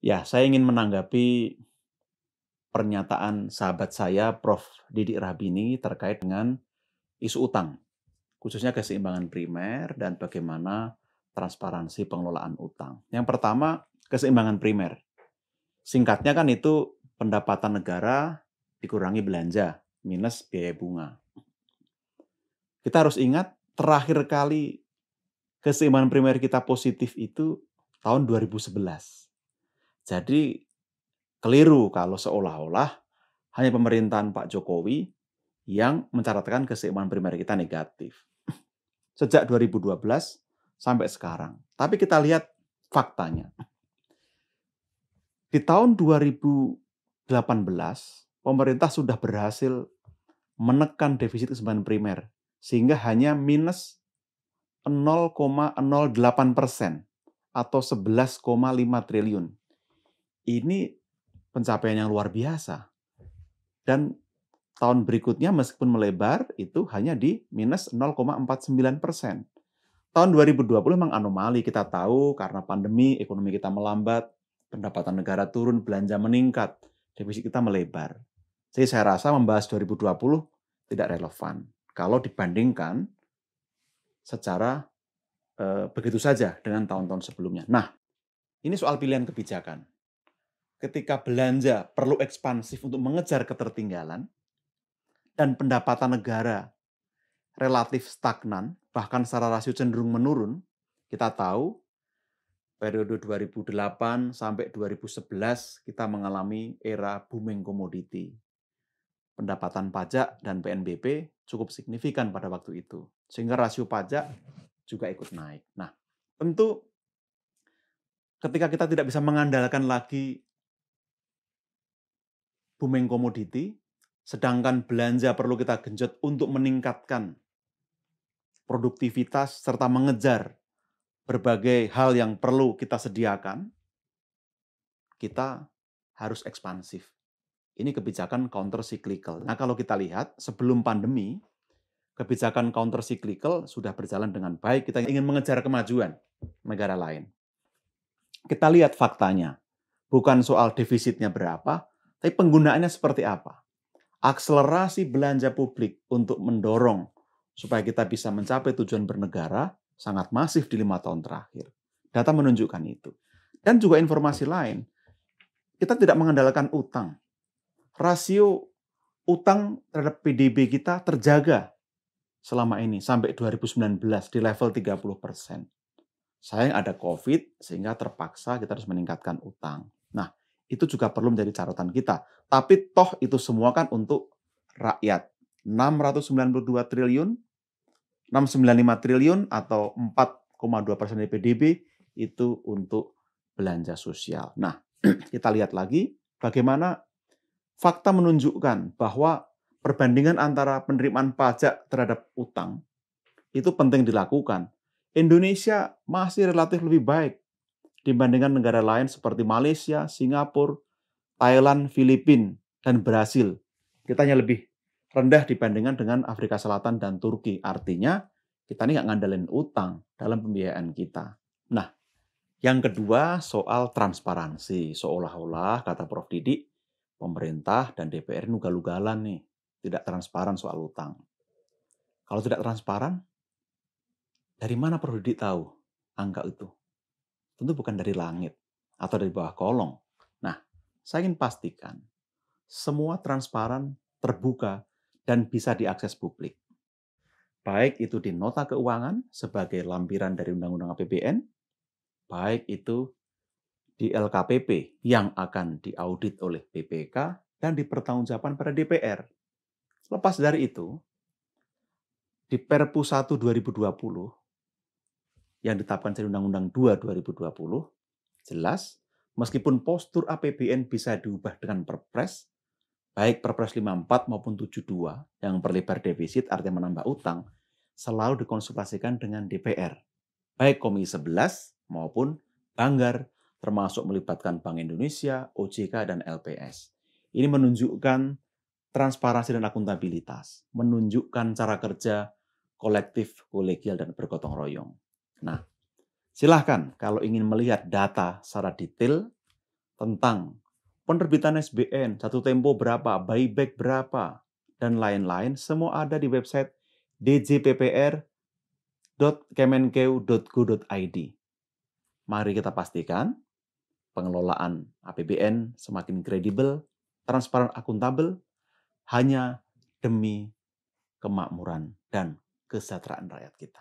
Ya, saya ingin menanggapi pernyataan sahabat saya, Prof. Didik Rahbini, terkait dengan isu utang, khususnya keseimbangan primer dan bagaimana transparansi pengelolaan utang. Yang pertama, keseimbangan primer. Singkatnya kan itu pendapatan negara dikurangi belanja, minus biaya bunga. Kita harus ingat, terakhir kali keseimbangan primer kita positif itu tahun 2011. Jadi, keliru kalau seolah-olah hanya pemerintahan Pak Jokowi yang mencatatkan keseimbangan primer kita negatif. Sejak 2012 sampai sekarang. Tapi kita lihat faktanya. Di tahun 2018, pemerintah sudah berhasil menekan defisit keseimbangan primer sehingga hanya minus 0,08% atau 11,5 triliun. Ini pencapaian yang luar biasa. Dan tahun berikutnya meskipun melebar itu hanya di minus 0,49%. Tahun 2020 memang anomali, kita tahu karena pandemi, ekonomi kita melambat, pendapatan negara turun, belanja meningkat, defisit kita melebar. Jadi saya rasa membahas 2020 tidak relevan kalau dibandingkan secara begitu saja dengan tahun-tahun sebelumnya. Nah, ini soal pilihan kebijakan. Ketika belanja perlu ekspansif untuk mengejar ketertinggalan dan pendapatan negara relatif stagnan, bahkan secara rasio cenderung menurun, kita tahu periode 2008 sampai 2011 kita mengalami era booming komoditi. Pendapatan pajak dan PNBP cukup signifikan pada waktu itu, sehingga rasio pajak juga ikut naik. Nah, tentu ketika kita tidak bisa mengandalkan lagi booming komoditi, sedangkan belanja perlu kita genjot untuk meningkatkan produktivitas serta mengejar berbagai hal yang perlu kita sediakan, kita harus ekspansif. Ini kebijakan counter cyclical. Nah, kalau kita lihat sebelum pandemi, kebijakan counter cyclical sudah berjalan dengan baik. Kita ingin mengejar kemajuan negara lain. Kita lihat faktanya. Bukan soal defisitnya berapa, tapi penggunaannya seperti apa. Akselerasi belanja publik untuk mendorong supaya kita bisa mencapai tujuan bernegara sangat masif di 5 tahun terakhir. Data menunjukkan itu. Dan juga informasi lain, kita tidak mengandalkan utang. Rasio utang terhadap PDB kita terjaga selama ini sampai 2019 di level 30%. Sayang ada COVID sehingga terpaksa kita harus meningkatkan utang. Nah, itu juga perlu menjadi catatan kita. Tapi toh itu semua kan untuk rakyat. 692 triliun, 695 triliun atau 4,2% dari PDB itu untuk belanja sosial. Nah, kita lihat lagi bagaimana fakta menunjukkan bahwa perbandingan antara penerimaan pajak terhadap utang itu penting dilakukan. Indonesia masih relatif lebih baik dibandingkan negara lain seperti Malaysia, Singapura, Thailand, Filipina, dan Brasil. Kita hanya lebih rendah dibandingkan dengan Afrika Selatan dan Turki. Artinya, kita ini nggak ngandelin utang dalam pembiayaan kita. Nah, yang kedua soal transparansi. Seolah-olah, kata Prof. Didik, pemerintah dan DPR ini ugal-ugalan nih. Tidak transparan soal utang. Kalau tidak transparan, dari mana Prof. Didik tahu angka itu? Tentu bukan dari langit atau dari bawah kolong. Nah, saya ingin pastikan semua transparan, terbuka, dan bisa diakses publik. Baik itu di nota keuangan sebagai lampiran dari Undang-Undang APBN, baik itu di LKPP yang akan diaudit oleh BPK dan dipertanggungjawabkan pada DPR. Lepas dari itu, di Perpu 1 2020 yang ditetapkan jadi Undang-Undang 2 2020, jelas meskipun postur APBN bisa diubah dengan Perpres, baik Perpres 54 maupun 72 yang memperlebar defisit artinya menambah utang, selalu dikonsultasikan dengan DPR, baik Komisi 11 maupun Banggar, termasuk melibatkan Bank Indonesia, OJK, dan LPS. Ini menunjukkan transparansi dan akuntabilitas, menunjukkan cara kerja kolektif, kolegial, dan bergotong royong. Nah, silahkan kalau ingin melihat data secara detail, tentang penerbitan SBN, jatuh tempo berapa, buyback berapa, dan lain-lain, semua ada di website djppr.kemenkeu.go.id. Mari kita pastikan pengelolaan APBN semakin kredibel, transparan, akuntabel, hanya demi kemakmuran dan kesejahteraan rakyat kita.